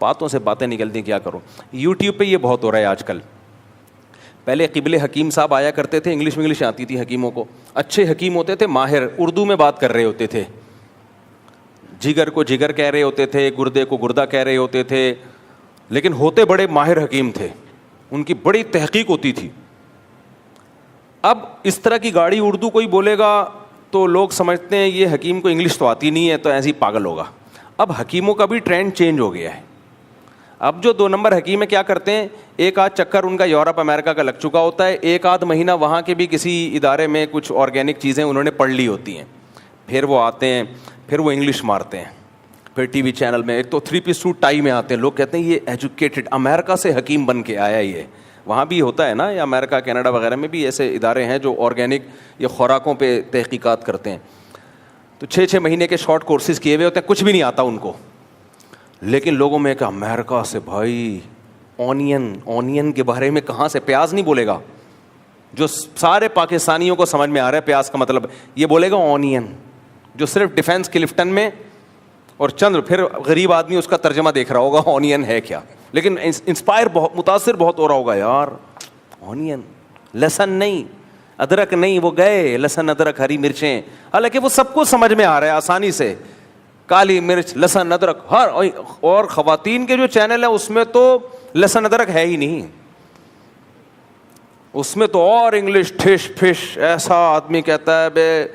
باتوں سے باتیں نکلتی ہیں, کیا کروں. یوٹیوب پہ یہ بہت ہو رہا ہے آج کل. پہلے قبل حکیم صاحب آیا کرتے تھے, انگلش آتی تھی حکیموں کو, اچھے حکیم ہوتے تھے, ماہر اردو میں بات کر رہے ہوتے تھے, جگر کو جگر کہہ رہے ہوتے تھے, گردے کو گردہ کہہ رہے ہوتے تھے, لیکن ہوتے بڑے ماہر حکیم تھے, ان کی بڑی تحقیق ہوتی تھی. اب اس طرح کی گاڑی اردو کوئی بولے گا تو لوگ سمجھتے ہیں یہ حکیم کو انگلش تو آتی نہیں ہے تو ایسے ہی پاگل ہوگا. اب حکیموں کا بھی ٹرینڈ چینج ہو گیا ہے. اب جو 2 نمبر حکیم ہے کیا کرتے ہیں, ایک آدھ چکر ان کا یورپ امریکہ کا لگ چکا ہوتا ہے, ایک آدھ مہینہ وہاں کے بھی کسی ادارے میں کچھ آرگینک چیزیں انہوں نے پڑھ لی ہوتی ہیں, پھر وہ آتے ہیں, پھر وہ انگلش مارتے ہیں, پھر ٹی وی چینل میں ایک تو 3 پیس سوٹ ٹائی میں آتے ہیں, لوگ کہتے ہیں یہ ایجوکیٹڈ امریکہ سے حکیم بن کے آیا. یہ وہاں بھی ہوتا ہے نا, یا امریکہ کینیڈا وغیرہ میں بھی ایسے ادارے ہیں جو آرگینک یا خوراکوں پہ تحقیقات کرتے ہیں. تو 6 مہینے کے شارٹ کورسز کیے ہوئے ہوتے ہیں, کچھ بھی نہیں آتا ان کو, لیکن لوگوں میں کہ امریکہ سے بھائی اونین کے بارے میں کہاں سے, پیاز نہیں بولے گا, جو سارے پاکستانیوں کو سمجھ میں آ رہا ہے پیاز کا مطلب, یہ بولے گا اونین, جو صرف ڈیفینس کلفٹن میں اور چند پھر غریب آدمی اس کا ترجمہ دیکھ رہا ہوگا اونین ہے کیا, لیکن انسپائر بہت, متاثر بہت ہو رہا ہوگا, یار اونین, لہسن نہیں, ادرک نہیں, وہ گئے لہسن ادرک ہری مرچیں, حالانکہ وہ سب کو سمجھ میں آ رہا ہے آسانی سے, کالی مرچ لہسن ادرک ہر. اور خواتین کے جو چینل ہے اس میں تو لہسن ادرک ہے ہی نہیں, اس میں تو اور انگلش ٹھش پھش, ایسا آدمی کہتا ہے بے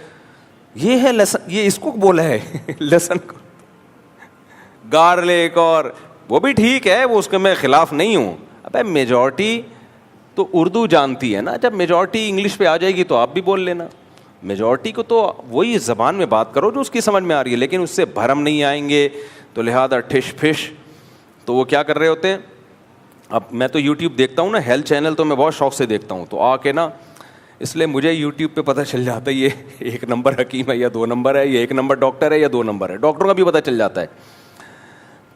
یہ ہے لہسن, یہ اس کو بولا ہے لہسن کو, گارلک, اور وہ بھی ٹھیک ہے, وہ اس کے میں خلاف نہیں ہوں. ابے میجورٹی تو اردو جانتی ہے نا, جب میجورٹی انگلش پہ آ جائے گی تو آپ بھی بول لینا. میجورٹی کو تو وہی زبان میں بات کرو جو اس کی سمجھ میں آ رہی ہے, لیکن اس سے بھرم نہیں آئیں گے تو لہذا ٹھش پھش. تو وہ کیا کر رہے ہوتے ہیں. اب میں تو یوٹیوب دیکھتا ہوں نا, ہیلتھ چینل تو میں بہت شوق سے دیکھتا ہوں, تو آ کے نا اس لیے مجھے یوٹیوب پہ پتہ چل جاتا ہے یہ 1 نمبر حکیم ہے یا 2 نمبر ہے, یہ 1 نمبر ڈاکٹر ہے یا 2 نمبر ہے. ڈاکٹروں کا بھی پتہ چل جاتا ہے.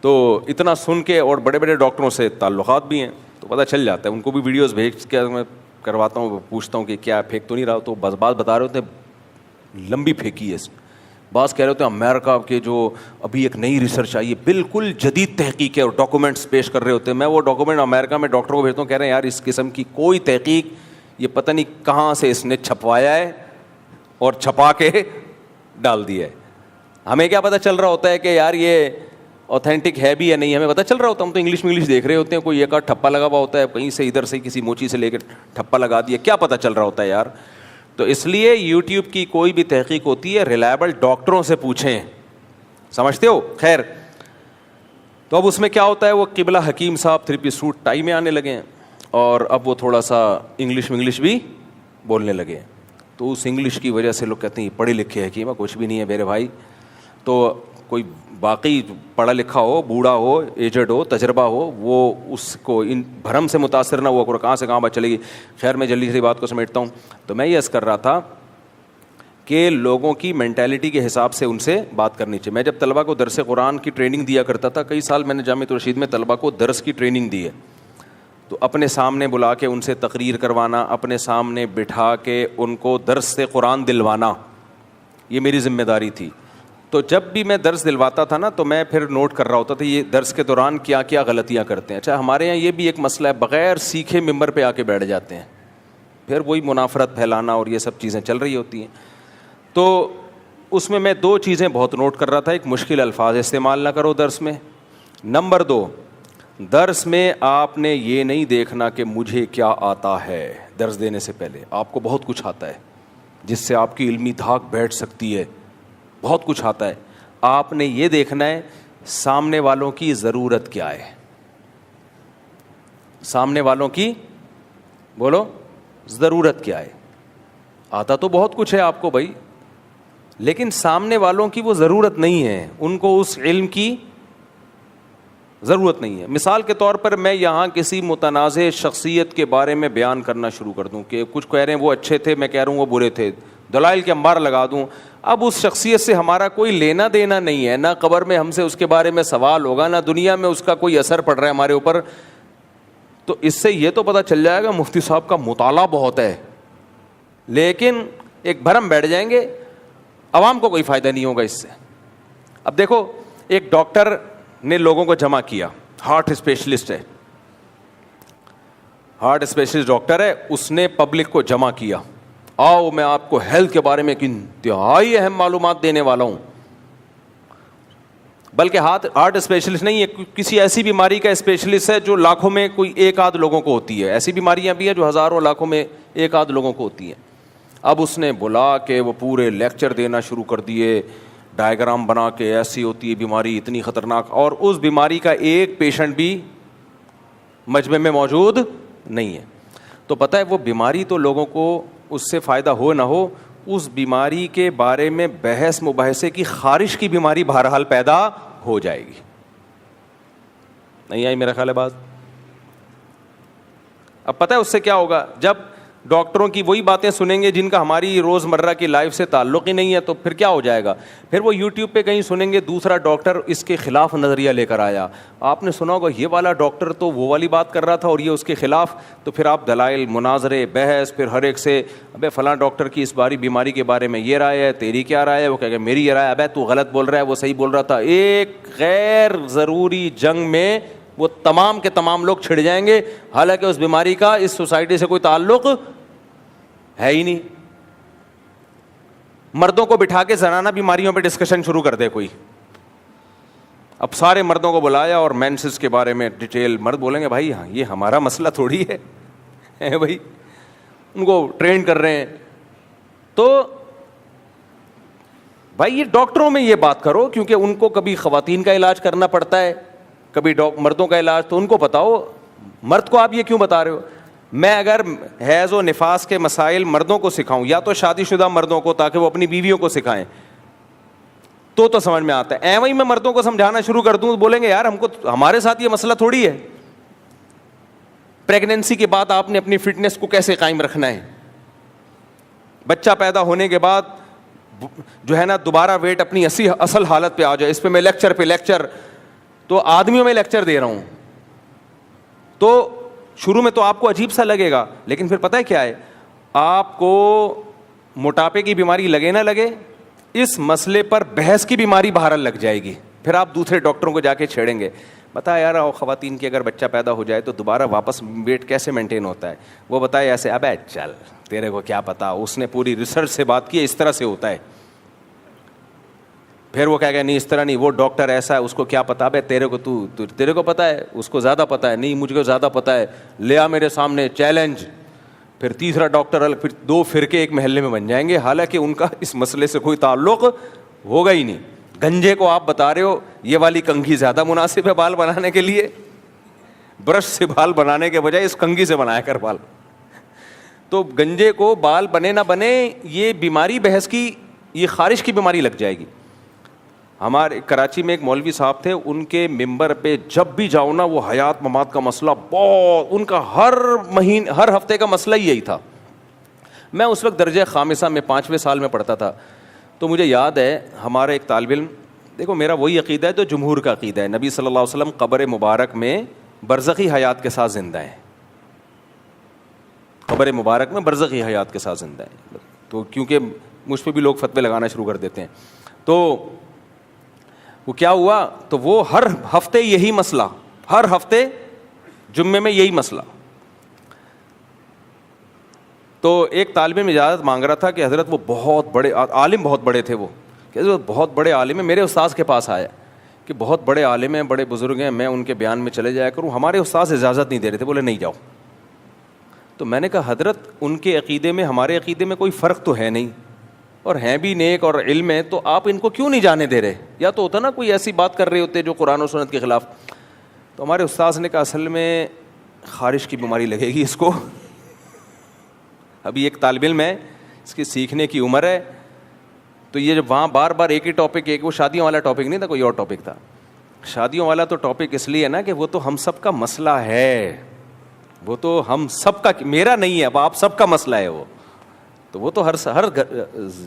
تو اتنا سن کے, اور بڑے بڑے ڈاکٹروں سے تعلقات بھی ہیں تو پتہ چل جاتا ہے. ان کو بھی ویڈیوز بھیج کے میں کرواتا ہوں, پوچھتا ہوں کہ کیا پھینک تو نہیں رہا, تو بس بات بتا رہے ہوتے ہیں لمبی پھینکی ہے اس میں. بعض کہہ رہے ہوتے ہیں امریکہ کے جو ابھی ایک نئی ریسرچ آئی ہے بالکل جدید تحقیق ہے, اور ڈاکومنٹس پیش کر رہے ہوتے ہیں. میں وہ ڈاکومنٹ امریکہ میں ڈاکٹروں کو بھیجتا ہوں, کہہ رہے ہیں یار اس قسم کی کوئی تحقیق, یہ پتہ نہیں کہاں سے اس نے چھپوایا ہے اور چھپا کے ڈال دیا ہے. ہمیں کیا پتہ چل رہا ہوتا ہے کہ یار یہ اوتھینٹک ہے بھی یا نہیں, ہمیں پتہ چل رہا ہوتا ہے, ہم تو انگلش دیکھ رہے ہوتے ہیں, کوئی ایک آدھ ٹھپا لگا ہوا ہوتا ہے کہیں سے, ادھر سے کسی موچی سے لے کے ٹھپا لگا دیا, کیا پتہ چل رہا ہوتا ہے یار. تو اس لیے یوٹیوب کی کوئی بھی تحقیق ہوتی ہے ریلائبل ڈاکٹروں سے پوچھیں, سمجھتے ہو. خیر, تو اب اس میں کیا ہوتا ہے, وہ قبلہ حکیم صاحب 3 پیس سوٹ ٹائی میں آنے لگے ہیں, اور اب وہ تھوڑا سا انگلش بھی بولنے لگے ہیں. تو اس انگلش کی وجہ سے لوگ کہتے ہیں یہ پڑھے لکھے حکیم ہے, کچھ بھی نہیں ہے میرے بھائی. تو کوئی باقی پڑھا لکھا ہو, بوڑھا ہو, ایجڈ ہو, تجربہ ہو, وہ اس کو ان بھرم سے متاثر نہ ہوا کرو, کہاں سے کہاں بات چلے گی. خیر, میں جلدی سے بات کو سمیٹتا ہوں. تو میں یہ عرض کر رہا تھا کہ لوگوں کی مینٹیلٹی کے حساب سے ان سے بات کرنی چاہیے. میں جب طلبہ کو درس قرآن کی ٹریننگ دیا کرتا تھا, کئی سال میں نے جامعۃ الرشید میں طلبہ کو درس کی ٹریننگ دی ہے, تو اپنے سامنے بلا کے ان سے تقریر کروانا, اپنے سامنے بٹھا کے ان کو درس سے قرآن دلوانا, یہ میری ذمہ داری تھی. تو جب بھی میں درس دلواتا تھا نا, تو میں پھر نوٹ کر رہا ہوتا تھا یہ درس کے دوران کیا کیا غلطیاں کرتے ہیں. اچھا, ہمارے یہاں یہ بھی ایک مسئلہ ہے, بغیر سیکھے ممبر پہ آ کے بیٹھ جاتے ہیں, پھر وہی منافرت پھیلانا اور یہ سب چیزیں چل رہی ہوتی ہیں. تو اس میں 2 چیزیں بہت نوٹ کر رہا تھا. ایک, مشکل الفاظ استعمال نہ کرو درس میں. نمبر 2, درس میں آپ نے یہ نہیں دیکھنا کہ مجھے کیا آتا ہے. درس دینے سے پہلے آپ کو بہت کچھ آتا ہے جس سے آپ کی علمی دھاک بیٹھ سکتی ہے, بہت کچھ آتا ہے. آپ نے یہ دیکھنا ہے سامنے والوں کی ضرورت کیا ہے. سامنے والوں کی بولو ضرورت کیا ہے. آتا تو بہت کچھ ہے آپ کو بھائی, لیکن سامنے والوں کی وہ ضرورت نہیں ہے, ان کو اس علم کی ضرورت نہیں ہے. مثال کے طور پر میں یہاں کسی متنازع شخصیت کے بارے میں بیان کرنا شروع کر دوں کہ کچھ کہہ رہے ہیں وہ اچھے تھے, میں کہہ رہا ہوں وہ برے تھے, دلائل کے انبار لگا دوں. اب اس شخصیت سے ہمارا کوئی لینا دینا نہیں ہے, نہ قبر میں ہم سے اس کے بارے میں سوال ہوگا, نہ دنیا میں اس کا کوئی اثر پڑ رہا ہے ہمارے اوپر. تو اس سے یہ تو پتہ چل جائے گا مفتی صاحب کا مطالعہ بہت ہے, لیکن ایک بھرم بیٹھ جائیں گے, عوام کو کوئی فائدہ نہیں ہوگا اس سے. اب دیکھو ایک ڈاکٹر نے لوگوں کو جمع کیا, ہارٹ اسپیشلسٹ ہے, ہارٹ اسپیشلسٹ ڈاکٹر ہے, اس نے پبلک کو جمع کیا, آؤ میں آپ کو ہیلتھ کے بارے میں ایک انتہائی اہم معلومات دینے والا ہوں. بلکہ ہارٹ اسپیشلسٹ نہیں ہے, کسی ایسی بیماری کا اسپیشلسٹ ہے جو لاکھوں میں کوئی ایک آدھ لوگوں کو ہوتی ہے. ایسی بیماریاں بھی ہیں جو ہزاروں لاکھوں میں ایک آدھ لوگوں کو ہوتی ہیں. اب اس نے بلا کے وہ پورے لیکچر دینا شروع کر دیے, ڈائیگرام بنا کے, ایسی ہوتی ہے بیماری, اتنی خطرناک, اور اس بیماری کا ایک پیشنٹ بھی مجمع میں موجود نہیں ہے. تو پتہ ہے وہ بیماری تو لوگوں کو اس سے فائدہ ہو نہ ہو, اس بیماری کے بارے میں بحث مباحثے کی خارش کی بیماری بہرحال پیدا ہو جائے گی. نہیں آئی میرا خیال ہے بات؟ اب پتہ ہے اس سے کیا ہوگا, جب ڈاکٹروں کی وہی باتیں سنیں گے جن کا ہماری روزمرہ کی لائف سے تعلق ہی نہیں ہے, تو پھر کیا ہو جائے گا, پھر وہ یوٹیوب پہ کہیں سنیں گے دوسرا ڈاکٹر اس کے خلاف نظریہ لے کر آیا, آپ نے سنا ہوگا یہ والا ڈاکٹر تو وہ والی بات کر رہا تھا اور یہ اس کے خلاف, تو پھر آپ دلائل, مناظرے, بحث, پھر ہر ایک سے ابے فلاں ڈاکٹر کی اس باری بیماری کے بارے میں یہ رائے ہے, تیری کیا رائے ہے, وہ کہے گا میری یہ رائے, ابے تو غلط بول رہا ہے, وہ صحیح بول رہا تھا. ایک غیر ضروری جنگ میں وہ تمام کے تمام لوگ چھڑ جائیں گے, حالانکہ اس بیماری کا اس سوسائٹی سے کوئی تعلق ہے ہی نہیں. مردوں کو بٹھا کے زنانہ بیماریوں پہ ڈسکشن شروع کر دے کوئی, اب سارے مردوں کو بلایا اور مینسز کے بارے میں ڈیٹیل, مرد بولیں گے بھائی ہاں یہ ہمارا مسئلہ تھوڑی ہے بھائی, ان کو ٹرین کر رہے ہیں. تو بھائی یہ ڈاکٹروں میں یہ بات کرو, کیونکہ ان کو کبھی خواتین کا علاج کرنا پڑتا ہے, کبھی مردوں کا علاج, تو ان کو بتاؤ. مرد کو آپ یہ کیوں بتا رہے ہو؟ میں اگر حیض و نفاس کے مسائل مردوں کو سکھاؤں, یا تو شادی شدہ مردوں کو تاکہ وہ اپنی بیویوں کو سکھائیں, تو سمجھ میں آتا ہے. وہی میں مردوں کو سمجھانا شروع کر دوں, بولیں گے یار ہم کو, ہمارے ساتھ یہ مسئلہ تھوڑی ہے. پریگنینسی کے بعد آپ نے اپنی فٹنس کو کیسے قائم رکھنا ہے, بچہ پیدا ہونے کے بعد جو ہے نا دوبارہ ویٹ اپنی اصل حالت پہ آ جائے, اس پہ میں لیکچر پہ لیکچر, تو آدمیوں میں لیکچر دے رہا ہوں. تو شروع میں تو آپ کو عجیب سا لگے گا, لیکن پھر پتہ ہے کیا ہے, آپ کو موٹاپے کی بیماری لگے نہ لگے, اس مسئلے پر بحث کی بیماری بہرحال لگ جائے گی. پھر آپ دوسرے ڈاکٹروں کو جا کے چھیڑیں گے, بتا یار خواتین کی اگر بچہ پیدا ہو جائے تو دوبارہ واپس ویٹ کیسے مینٹین ہوتا ہے, وہ بتائے ایسے. ابے چل تیرے کو کیا پتا, اس نے پوری ریسرچ سے بات کی, اس طرح سے ہوتا ہے. پھر وہ کہہ گیا نہیں اس طرح نہیں, وہ ڈاکٹر ایسا ہے, اس کو کیا پتا. بھائی تیرے کو تیرے کو پتا ہے, اس کو زیادہ پتا ہے. نہیں مجھ کو زیادہ پتا ہے, لے آ میرے سامنے چیلنج. پھر تیسرا ڈاکٹر الگ, پھر دو فرقے ایک محلے میں بن جائیں گے, حالانکہ ان کا اس مسئلے سے کوئی تعلق ہوگا ہی نہیں. گنجے کو آپ بتا رہے ہو یہ والی کنگھی زیادہ مناسب ہے بال بنانے کے لیے, برش سے بال بنانے کے بجائے اس کنگھی سے بنایا کر بال. تو گنجے کو بال بنے نہ بنے, یہ بیماری بحث کی, یہ خارش کی بیماری لگ جائے گی. ہمارے کراچی میں ایک مولوی صاحب تھے, ان کے ممبر پہ جب بھی جاؤ نا وہ حیات ممات کا مسئلہ بہت, ان کا ہر ہفتے کا مسئلہ یہی تھا. میں اس وقت درجہ خامسہ میں 5ویں سال میں پڑھتا تھا. تو مجھے یاد ہے ہمارا ایک طالب علم, دیکھو میرا وہی عقیدہ ہے جو جمہور کا عقیدہ ہے, نبی صلی اللہ علیہ وسلم قبر مبارک میں برزخی حیات کے ساتھ زندہ ہیں, قبر مبارک میں برزخی حیات کے ساتھ زندہ ہیں. تو کیونکہ مجھ پہ بھی لوگ فتوے لگانا شروع کر دیتے ہیں, تو وہ کیا ہوا, تو وہ ہر ہفتے یہی مسئلہ, ہر ہفتے جمعے میں یہی مسئلہ. تو ایک طالب علم اجازت مانگ رہا تھا کہ حضرت وہ بہت بڑے عالم, بہت بڑے تھے وہ, کہ حضرت بہت بڑے عالم ہیں, میرے استاذ کے پاس آیا کہ بہت بڑے عالم ہیں, بڑے بزرگ ہیں, میں ان کے بیان میں چلے جایا کروں. ہمارے استاذ اجازت نہیں دے رہے تھے, بولے نہیں جاؤ. تو میں نے کہا حضرت ان کے عقیدے میں ہمارے عقیدے میں کوئی فرق تو ہے نہیں, اور ہیں بھی نیک اور علم ہے, تو آپ ان کو کیوں نہیں جانے دے رہے؟ یا تو ہوتا نا کوئی ایسی بات کر رہے ہوتے جو قرآن و سنت کے خلاف. تو ہمارے استاذ نے کہا اصل میں خارش کی بیماری لگے گی اس کو, ابھی ایک طالب علم ہے, اس کی سیکھنے کی عمر ہے, تو یہ جب وہاں بار بار ایک ہی ٹاپک, ایک وہ شادیوں والا ٹاپک نہیں تھا, کوئی اور ٹاپک تھا. شادیوں والا تو ٹاپک اس لیے نا کہ وہ تو ہم سب کا مسئلہ ہے, وہ تو ہم سب کا, میرا نہیں ہے, اب آپ سب کا مسئلہ ہے وہ, تو وہ تو ہر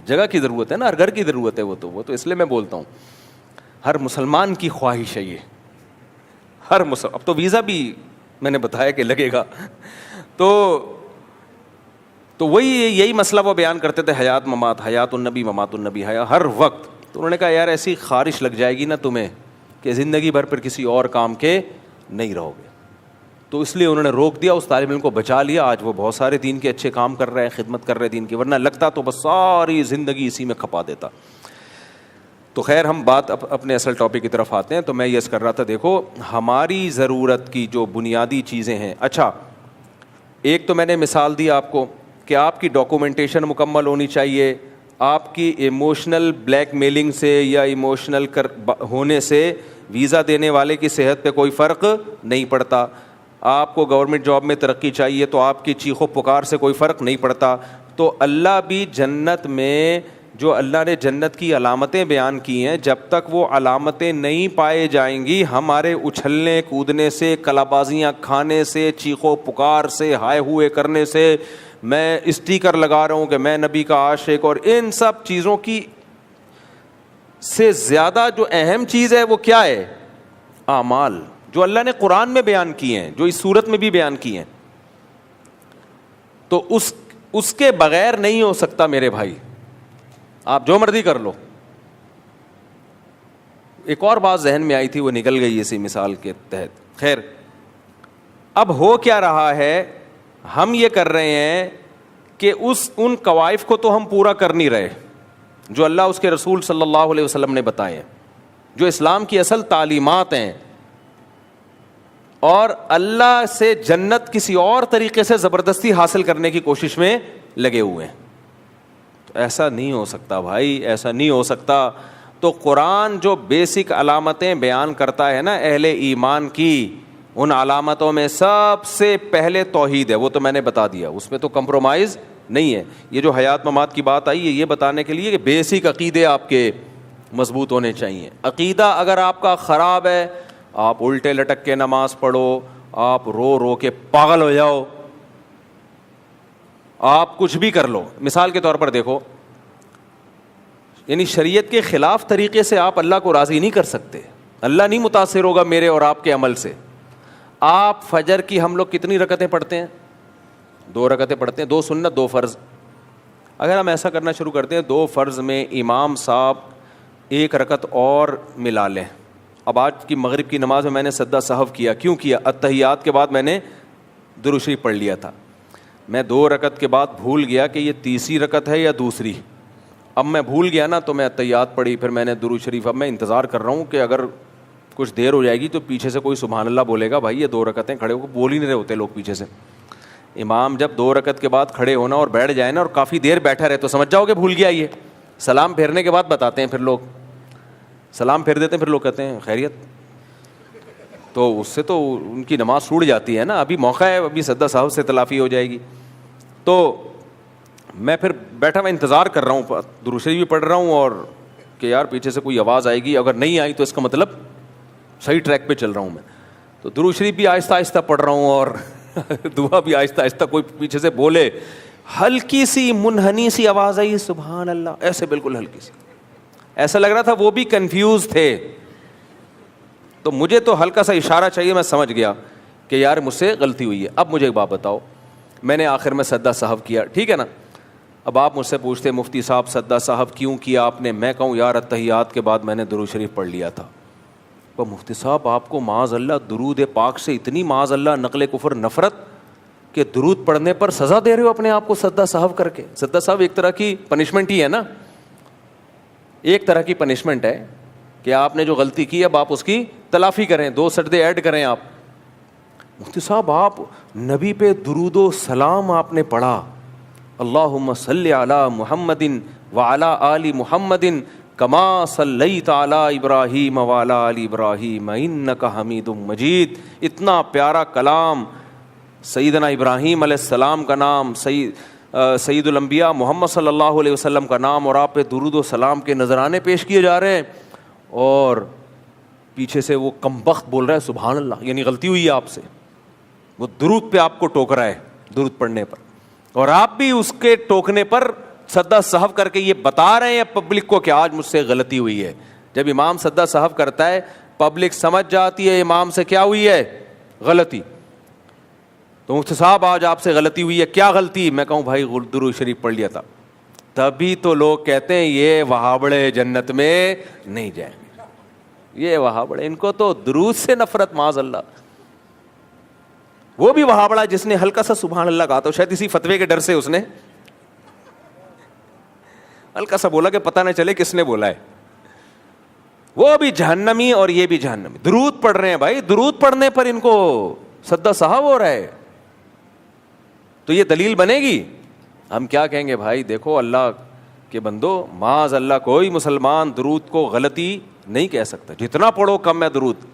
جگہ کی ضرورت ہے نا, ہر گھر کی ضرورت ہے وہ تو اس لیے میں بولتا ہوں ہر مسلمان کی خواہش ہے یہ, اب تو ویزا بھی میں نے بتایا کہ لگے گا. تو وہی یہی مسئلہ وہ بیان کرتے تھے, حیات ممات, حیات النبی ممات النبی, ہر وقت تو انہوں نے کہا یار ایسی خارش لگ جائے گی نا تمہیں کہ زندگی بھر پھر کسی اور کام کے نہیں رہو گے. تو اس لیے انہوں نے روک دیا, اس طالب علم کو بچا لیا. آج وہ بہت سارے دین کے اچھے کام کر رہے ہیں, خدمت کر رہے ہیں دین کی, ورنہ لگتا تو بس ساری زندگی اسی میں کھپا دیتا. تو خیر ہم بات اپنے اصل ٹاپک کی طرف آتے ہیں. تو میں یہ کر رہا تھا, دیکھو ہماری ضرورت کی جو بنیادی چیزیں ہیں. اچھا ایک تو میں نے مثال دی آپ کو کہ آپ کی ڈاکومنٹیشن مکمل ہونی چاہیے. آپ کی ایموشنل بلیک میلنگ سے یا ایموشنل ہونے سے ویزا دینے والے کی صحت پہ کوئی فرق نہیں پڑتا. آپ کو گورنمنٹ جاب میں ترقی چاہیے تو آپ کی چیخ و پکار سے کوئی فرق نہیں پڑتا. تو اللہ بھی جنت میں جو اللہ نے جنت کی علامتیں بیان کی ہیں, جب تک وہ علامتیں نہیں پائے جائیں گی, ہمارے اچھلنے کودنے سے, کلا بازیاں کھانے سے, چیخ و پکار سے, ہائے ہوئے کرنے سے, میں اسٹیکر لگا رہا ہوں کہ میں نبی کا عاشق, اور ان سب چیزوں کی سے زیادہ جو اہم چیز ہے وہ کیا ہے؟ اعمال, جو اللہ نے قرآن میں بیان کی ہیں, جو اس صورت میں بھی بیان کی ہیں. تو اس کے بغیر نہیں ہو سکتا میرے بھائی. آپ جو مرضی کر لو. ایک اور بات ذہن میں آئی تھی, وہ نکل گئی اسی مثال کے تحت. خیر اب ہو کیا رہا ہے, ہم یہ کر رہے ہیں کہ ان قوائف کو تو ہم پورا کر نہیں رہے جو اللہ اس کے رسول صلی اللہ علیہ وسلم نے بتائے ہیں, جو اسلام کی اصل تعلیمات ہیں, اور اللہ سے جنت کسی اور طریقے سے زبردستی حاصل کرنے کی کوشش میں لگے ہوئے ہیں. تو ایسا نہیں ہو سکتا بھائی, ایسا نہیں ہو سکتا. تو قرآن جو بیسک علامتیں بیان کرتا ہے نا اہل ایمان کی, ان علامتوں میں سب سے پہلے توحید ہے. وہ تو میں نے بتا دیا, اس میں تو کمپرومائز نہیں ہے. یہ جو حیات ممات کی بات آئی ہے یہ بتانے کے لیے کہ بیسک عقیدے آپ کے مضبوط ہونے چاہیے. عقیدہ اگر آپ کا خراب ہے, آپ الٹے لٹک کے نماز پڑھو, آپ رو رو کے پاگل ہو جاؤ, آپ کچھ بھی کر لو. مثال کے طور پر دیکھو, یعنی شریعت کے خلاف طریقے سے آپ اللہ کو راضی نہیں کر سکتے. اللہ نہیں متاثر ہوگا میرے اور آپ کے عمل سے. آپ فجر کی ہم لوگ کتنی رکعتیں پڑھتے ہیں؟ 2 رکعتیں پڑھتے ہیں, 2 سنت 2 فرض. اگر ہم ایسا کرنا شروع کرتے ہیں 2 فرض میں امام صاحب 1 رکعت اور ملا لیں. اب آج کی مغرب کی نماز میں نے سجدہ سہو کیا, کیوں کیا؟ اتحیات کے بعد میں نے درود شریف پڑھ لیا تھا. میں 2 رکعت کے بعد بھول گیا کہ یہ تیسری رکعت ہے یا دوسری. اب میں بھول گیا نا, تو میں اتحیات پڑھی, پھر میں نے درود شریف. اب میں انتظار کر رہا ہوں کہ اگر کچھ دیر ہو جائے گی تو پیچھے سے کوئی سبحان اللہ بولے گا. بھائی یہ 2 رکعتیں کھڑے ہو بول ہی نہیں رہے ہوتے لوگ پیچھے سے. امام جب 2 رکعت کے بعد کھڑے ہونا اور بیٹھ جائے نا, اور کافی دیر بیٹھا رہے, تو سمجھ جاؤ کہ بھول گیا. یہ سلام پھیرنے کے بعد بتاتے ہیں, پھر لوگ سلام پھیر دیتے ہیں, پھر لوگ کہتے ہیں خیریت. تو اس سے تو ان کی نماز چھوٹ جاتی ہے نا. ابھی موقع ہے, ابھی سجدہ صاحب سے تلافی ہو جائے گی. تو میں پھر بیٹھا, میں انتظار کر رہا ہوں, درود شریف بھی پڑھ رہا ہوں, اور کہ یار پیچھے سے کوئی آواز آئے گی. اگر نہیں آئی تو اس کا مطلب صحیح ٹریک پہ چل رہا ہوں میں. تو درود شریف بھی آہستہ آہستہ پڑھ رہا ہوں, اور دعا بھی آہستہ آہستہ. کوئی پیچھے سے بولے, ہلکی سی منحنی سی آواز آئی, سبحان اللہ, ایسے بالکل ہلکی سی. ایسا لگ رہا تھا وہ بھی کنفیوز تھے. تو مجھے تو ہلکا سا اشارہ چاہیے, میں سمجھ گیا کہ یار مجھ سے غلطی ہوئی ہے. اب مجھے ایک بات بتاؤ, میں نے آخر میں سجدہ سہو کیا, ٹھیک ہے نا. اب آپ مجھ سے پوچھتے مفتی صاحب سجدہ سہو کیوں کیا آپ نے؟ میں کہوں یار اتحیات کے بعد میں نے درود شریف پڑھ لیا تھا. تو مفتی صاحب آپ کو معاذ اللہ درود پاک سے اتنی معاذ اللہ نقل کفر نفرت کہ درود پڑھنے پر سزا دے رہے ہو اپنے آپ کو سجدہ سہو کر کے. سجدہ سہو ایک طرح کی پنشمنٹ ہی ہے نا, ایک طرح کی پنشمنٹ ہے کہ آپ نے جو غلطی کی اب آپ اس کی تلافی کریں, 2 سجدے ایڈ کریں آپ. مفتی صاحب آپ نبی پہ درود و سلام آپ نے پڑھا, اللہم صلی علی محمد وعلی آل محمد کما صلیت علی ابراہیم وعلی آل ابراہیم انک حمید مجید. اتنا پیارا کلام, سیدنا ابراہیم علیہ السلام کا نام, سید الانبیاء محمد صلی اللہ علیہ وسلم کا نام, اور آپ پہ درود و سلام کے نذرانے پیش کیے جا رہے ہیں, اور پیچھے سے وہ کمبخت بول رہا ہے سبحان اللہ. یعنی غلطی ہوئی ہے آپ سے, وہ درود پہ آپ کو ٹوک رہا ہے درود پڑھنے پر, اور آپ بھی اس کے ٹوکنے پر سجدہ سہو کر کے یہ بتا رہے ہیں پبلک کو کہ آج مجھ سے غلطی ہوئی ہے. جب امام سجدہ سہو کرتا ہے پبلک سمجھ جاتی ہے امام سے کیا ہوئی ہے, غلطی. تو مفتی صاحب آج آپ سے غلطی ہوئی ہے, کیا غلطی؟ میں کہوں بھائی درود شریف پڑھ لیا تھا. تبھی تو لوگ کہتے ہیں یہ وہابڑے جنت میں نہیں جائیں گے. یہ وہابڑے, ان کو تو درود سے نفرت, معاذ اللہ. وہ بھی وہابڑا جس نے ہلکا سا سبحان اللہ کہا, تو شاید اسی فتوے کے ڈر سے اس نے ہلکا سا بولا کہ پتہ نہ چلے کس نے بولا ہے. وہ بھی جہنمی اور یہ بھی جہنمی. درود پڑھ رہے ہیں بھائی, درود پڑھنے پر ان کو سدا صاحب ہو رہا ہے, تو یہ دلیل بنے گی. ہم کیا کہیں گے بھائی, دیکھو اللہ کے بندو, معاذ اللہ کوئی مسلمان درود کو غلطی نہیں کہہ سکتا, جتنا پڑھو کم ہے درود.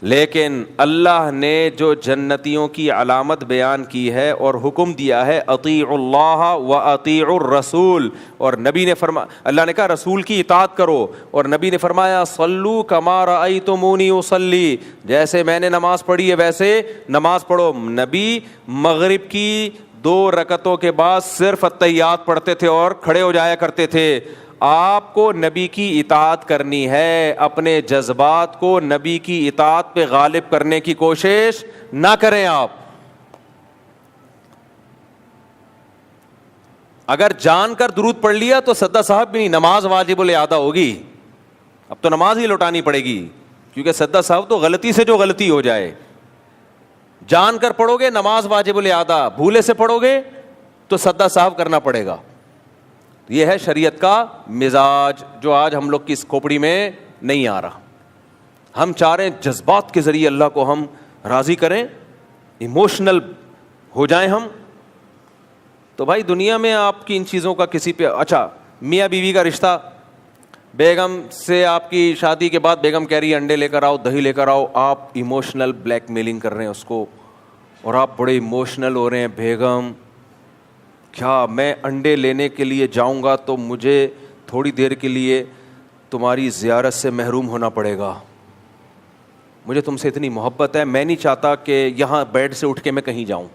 لیکن اللہ نے جو جنتیوں کی علامت بیان کی ہے اور حکم دیا ہے اطیعوا اللہ و اطیعوا الرسول, اور نبی نے فرمایا, اللہ نے کہا رسول کی اطاعت کرو, اور نبی نے فرمایا صلو کما رأیتمونی اصلی, جیسے میں نے نماز پڑھی ہے ویسے نماز پڑھو. نبی مغرب کی 2 رکعتوں کے بعد صرف التحیات پڑھتے تھے اور کھڑے ہو جایا کرتے تھے. آپ کو نبی کی اطاعت کرنی ہے, اپنے جذبات کو نبی کی اطاعت پہ غالب کرنے کی کوشش نہ کریں. آپ اگر جان کر درود پڑھ لیا تو سدا صاحب بھی نہیں, نماز واجب الاعادہ ہوگی. اب تو نماز ہی لوٹانی پڑے گی, کیونکہ سدا صاحب تو غلطی سے جو غلطی ہو جائے, جان کر پڑھو گے نماز واجب الاعادہ, بھولے سے پڑھو گے تو سدا صاحب کرنا پڑے گا. یہ ہے شریعت کا مزاج جو آج ہم لوگ کی اس کھوپڑی میں نہیں آ رہا. ہم چاہ رہے ہیں جذبات کے ذریعے اللہ کو ہم راضی کریں, ایموشنل ہو جائیں ہم. تو بھائی دنیا میں آپ کی ان چیزوں کا کسی پہ, اچھا میاں بیوی کا رشتہ, بیگم سے آپ کی شادی کے بعد بیگم کہہ رہی ہے انڈے لے کر آؤ, دہی لے کر آؤ, آپ ایموشنل بلیک میلنگ کر رہے ہیں اس کو, اور آپ بڑے ایموشنل ہو رہے ہیں, بیگم کیا میں انڈے لینے کے لیے جاؤں گا تو مجھے تھوڑی دیر کے لیے تمہاری زیارت سے محروم ہونا پڑے گا, مجھے تم سے اتنی محبت ہے, میں نہیں چاہتا کہ یہاں بیڈ سے اٹھ کے میں کہیں جاؤں,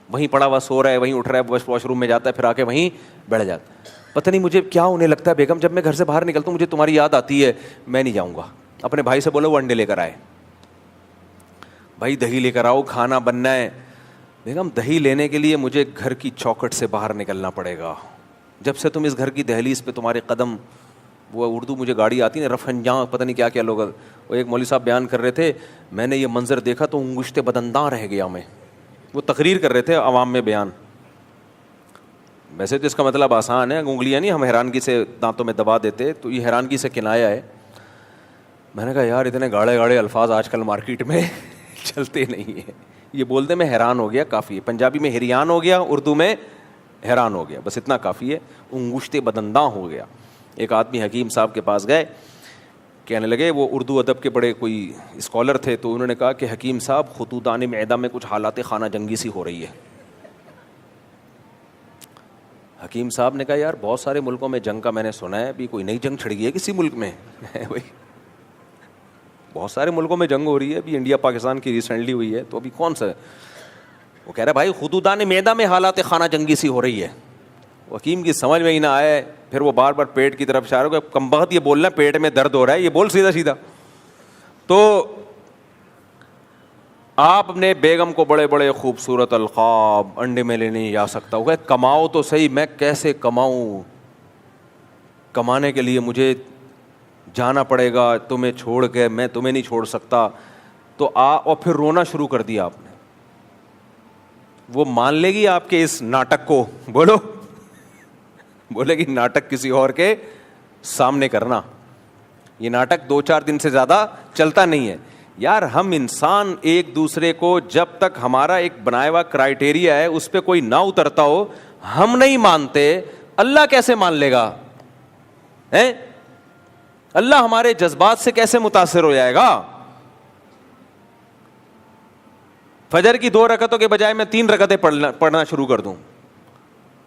وہیں پڑا ہوا سو رہا ہے, وہیں اٹھ رہا ہے, واش روم میں جاتا ہے, پھر آ کے وہیں بیٹھ جاتا ہے. پتہ نہیں مجھے کیا ہونے لگتا ہے بیگم, جب میں گھر سے باہر نکلتا ہوں مجھے تمہاری یاد آتی ہے, میں نہیں جاؤں گا. اپنے بھائی سے بولو وہ انڈے لے کر آئے, بھائی دہی لے کر آؤ, کھانا بننا ہے. بیگم دہی لینے کے لیے مجھے گھر کی چوکھٹ سے باہر نکلنا پڑے گا, جب سے تم اس گھر کی دہلیز پہ تمہارے قدم, وہ اردو مجھے گاڑی آتی ہے رفنجاں, پتہ نہیں کیا کیا لوگ, وہ ایک مولوی صاحب بیان کر رہے تھے, میں نے یہ منظر دیکھا تو انگشت بدنداں رہ گیا میں. وہ تقریر کر رہے تھے عوام میں بیان. ویسے تو اس کا مطلب آسان ہے, انگلیاں نہیں ہم حیرانگی سے دانتوں میں دبا دیتے, تو یہ حیرانگی سے کنایا ہے. میں نے کہا یار اتنے گاڑے گاڑے الفاظ آج کل مارکیٹ میں چلتے نہیں ہیں, یہ بولتے میں حیران ہو گیا کافی ہے. پنجابی میں حیران ہو گیا, اردو میں حیران ہو گیا, بس اتنا کافی ہے. انگشت بدنداں ہو گیا. ایک آدمی حکیم صاحب کے پاس گئے, کہنے لگے, وہ اردو ادب کے بڑے کوئی اسکالر تھے, تو انہوں نے کہا کہ حکیم صاحب خطوطان معدہ میں کچھ حالات خانہ جنگی سی ہو رہی ہے. حکیم صاحب نے کہا یار بہت سارے ملکوں میں جنگ کا میں نے سنا ہے, ابھی کوئی نئی جنگ چھڑ گئی ہے کسی ملک میں؟ بہت سارے ملکوں میں جنگ ہو رہی ہے, ابھی انڈیا پاکستان کی ریسنٹلی ہوئی ہے, تو ابھی کون سا ہے؟ وہ کہہ رہا بھائی خطوطان معدہ میں حالات خانہ جنگی سی ہو رہی ہے. حکیم کی سمجھ میں ہی نہ آئے, پھر وہ بار بار پیٹ کی طرف اشارہ, کم بخت یہ بولنا پیٹ میں درد ہو رہا ہے, یہ بول سیدھا سیدھا. تو آپ اپنے بیگم کو بڑے بڑے خوبصورت القاب انڈے میں لینے جا سکتا ہوں, کماؤ تو صحیح, میں کیسے کماؤں, کمانے کے لیے مجھے جانا پڑے گا تمہیں چھوڑ کے, میں تمہیں نہیں چھوڑ سکتا. تو اور پھر رونا شروع کر دیا آپ نے. وہ مان لے گی آپ کے اس ناٹک کو؟ بولو, بولے گی ناٹک کسی اور کے سامنے کرنا, یہ ناٹک 2-4 دن سے زیادہ چلتا نہیں ہے. یار ہم انسان ایک دوسرے کو جب تک ہمارا ایک بنایا ہوا کرائٹیریا ہے اس پہ کوئی نہ اترتا ہو, ہم نہیں مانتے, اللہ کیسے مان لے گا؟ اللہ ہمارے جذبات سے کیسے متاثر ہو جائے گا؟ فجر کی 2 رکعتوں کے بجائے میں 3 رکعتیں پڑھنا شروع کر دوں,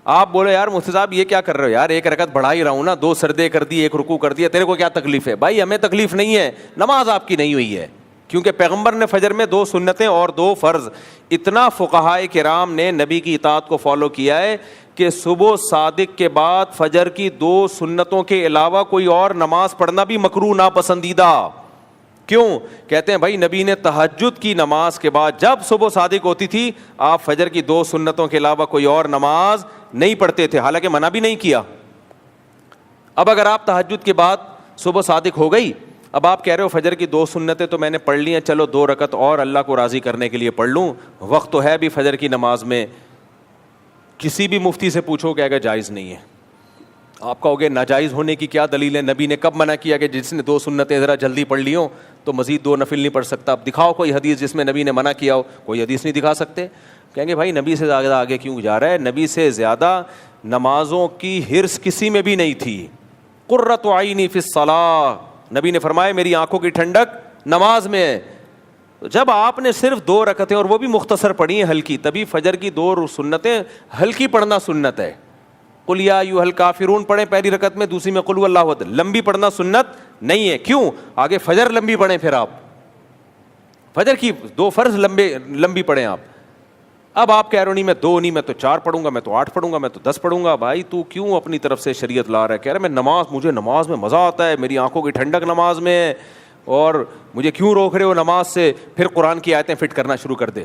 آپ بولے یار مفتی صاحب یہ کیا کر رہے ہو یار, 1 رکعت بڑھا ہی رہا ہوں نا, 2 سردے کر دی, 1 رکوع کر دیا, تیرے کو کیا تکلیف ہے؟ بھائی ہمیں تکلیف نہیں ہے, نماز آپ کی نہیں ہوئی ہے, کیونکہ پیغمبر نے فجر میں 2 سنتیں اور 2 فرض. اتنا فقہائے کرام نے نبی کی اطاعت کو فالو کیا ہے کہ صبح صادق کے بعد فجر کی 2 سنتوں کے علاوہ کوئی اور نماز پڑھنا بھی مکروہ ناپسندیدہ. کیوں؟ کہتے ہیں بھائی نبی نے تہجد کی نماز کے بعد جب صبح صادق ہوتی تھی آپ فجر کی 2 سنتوں کے علاوہ کوئی اور نماز نہیں پڑھتے تھے، حالانکہ منع بھی نہیں کیا۔ اب اگر آپ تہجد کے بعد صبح صادق ہو گئی، اب آپ کہہ رہے ہو فجر کی 2 سنتیں تو میں نے پڑھ لی ہیں، چلو 2 رکعت اور اللہ کو راضی کرنے کے لیے پڑھ لوں، وقت تو ہے بھی فجر کی نماز میں۔ کسی بھی مفتی سے پوچھو کہ اگر جائز نہیں ہے، آپ کہو گے ناجائز ہونے کی کیا دلیل ہے؟ نبی نے کب منع کیا کہ جس نے 2 سنتیں ذرا جلدی پڑھ لی ہوں تو مزید 2 نفل نہیں پڑھ سکتا؟ اب دکھاؤ کوئی حدیث جس میں نبی نے منع کیا ہو۔ کوئی حدیث نہیں دکھا سکتے۔ کہیں گے بھائی نبی سے زیادہ آگے کیوں جا رہا ہے؟ نبی سے زیادہ نمازوں کی حرص کسی میں بھی نہیں تھی۔ قرۃ عینی فی الصلاۃ، نبی نے فرمایا میری آنکھوں کی ٹھنڈک نماز میں ہے۔ جب آپ نے صرف 2 رکعتیں اور وہ بھی مختصر پڑھی ہیں ہلکی، تبھی فجر کی 2 سنتیں ہلکی پڑھنا سنت ہے۔ قل یا ایھا الکافرون پڑھیں پہلی رکعت میں، دوسری میں قل ھو اللہ احد، لمبی پڑھنا سنت نہیں ہے۔ کیوں؟ آگے فجر لمبی پڑھیں، پھر آپ فجر کی 2 فرض لمبی پڑھیں آپ۔ اب آپ کہہ رہے ہو نہیں میں 2 نہیں، میں تو 4 پڑھوں گا، میں تو 8 پڑھوں گا، میں تو 10 پڑھوں گا۔ بھائی تو کیوں اپنی طرف سے شریعت لا رہا ہے؟ کہہ رہا ہے میں مجھے نماز میں مزہ آتا ہے، میری آنکھوں کی ٹھنڈک نماز میں ہے، اور مجھے کیوں روک رہے ہو نماز سے؟ پھر قرآن کی آیتیں فٹ کرنا شروع کر دے۔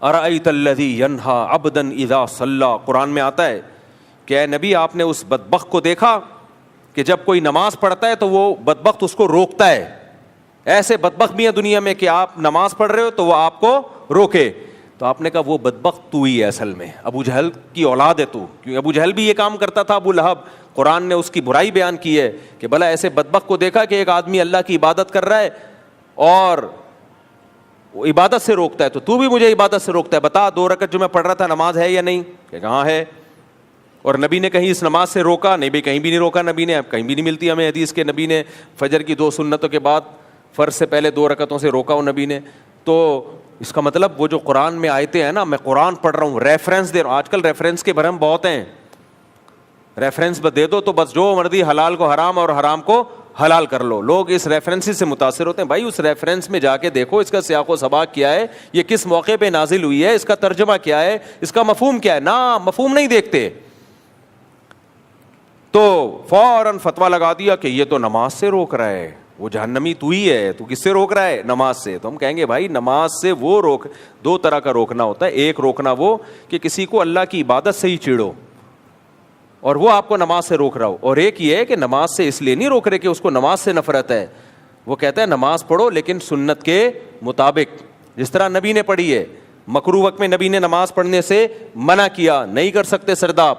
ارأیت الذی ینہی عبدا اذا صلی، قرآن میں آتا ہے کہ اے نبی آپ نے اس بدبخت کو دیکھا کہ جب کوئی نماز پڑھتا ہے تو وہ بدبخت اس کو روکتا ہے۔ ایسے بدبخت بھی ہیں دنیا میں کہ آپ نماز پڑھ رہے ہو تو وہ آپ کو روکے۔ تو آپ نے کہا وہ بدبخت تو ہی ہے، اصل میں ابو جہل کی اولاد ہے تو، کیونکہ ابو جہل بھی یہ کام کرتا تھا، ابو لہب۔ قرآن نے اس کی برائی بیان کی ہے کہ بھلا ایسے بدبخت کو دیکھا کہ ایک آدمی اللہ کی عبادت کر رہا ہے اور وہ عبادت سے روکتا ہے، تو بھی مجھے عبادت سے روکتا ہے، بتا 2 رکعت جو میں پڑھ رہا تھا نماز ہے یا نہیں؟ کہ کہاں ہے؟ اور نبی نے کہیں اس نماز سے روکا؟ نہیں بھائی، کہیں بھی نہیں روکا نبی نے۔ اب کہیں بھی نہیں ملتی ہمیں حدیث کہ نبی نے فجر کی 2 سنتوں کے بعد فرض سے پہلے 2 رکعتوں سے روکا ہو نبی نے۔ تو اس کا مطلب وہ جو قرآن میں آیتیں ہیں نا، میں قرآن پڑھ رہا ہوں، ریفرنس دے رہا ہوں۔ آج کل ریفرنس کے بھرم بہت ہیں، ریفرنس دے دو تو بس جو مرضی حلال کو حرام اور حرام کو حلال کر لو۔ لوگ اس ریفرنس سے متاثر ہوتے ہیں۔ بھائی اس ریفرنس میں جا کے دیکھو اس کا سیاق و سباق کیا ہے، یہ کس موقع پہ نازل ہوئی ہے، اس کا ترجمہ کیا ہے، اس کا مفہوم کیا ہے۔ نہ مفہوم نہیں دیکھتے تو فوراً فتویٰ لگا دیا کہ یہ تو نماز سے روک رہا ہے، وہ جہنمی تو ہی ہے، تو کس سے روک رہا ہے؟ نماز سے۔ تو ہم کہیں گے بھائی نماز سے وہ 2 طرح کا روکنا ہوتا ہے۔ ایک روکنا وہ کہ کسی کو اللہ کی عبادت سے ہی چیڑو اور وہ آپ کو نماز سے روک رہا ہو، اور ایک یہ ہے کہ نماز سے اس لیے نہیں روک رہے کہ اس کو نماز سے نفرت ہے، وہ کہتا ہے نماز پڑھو لیکن سنت کے مطابق، جس طرح نبی نے پڑھی ہے۔ مکروہ وقت میں نبی نے نماز پڑھنے سے منع کیا، نہیں کر سکتے سرداب،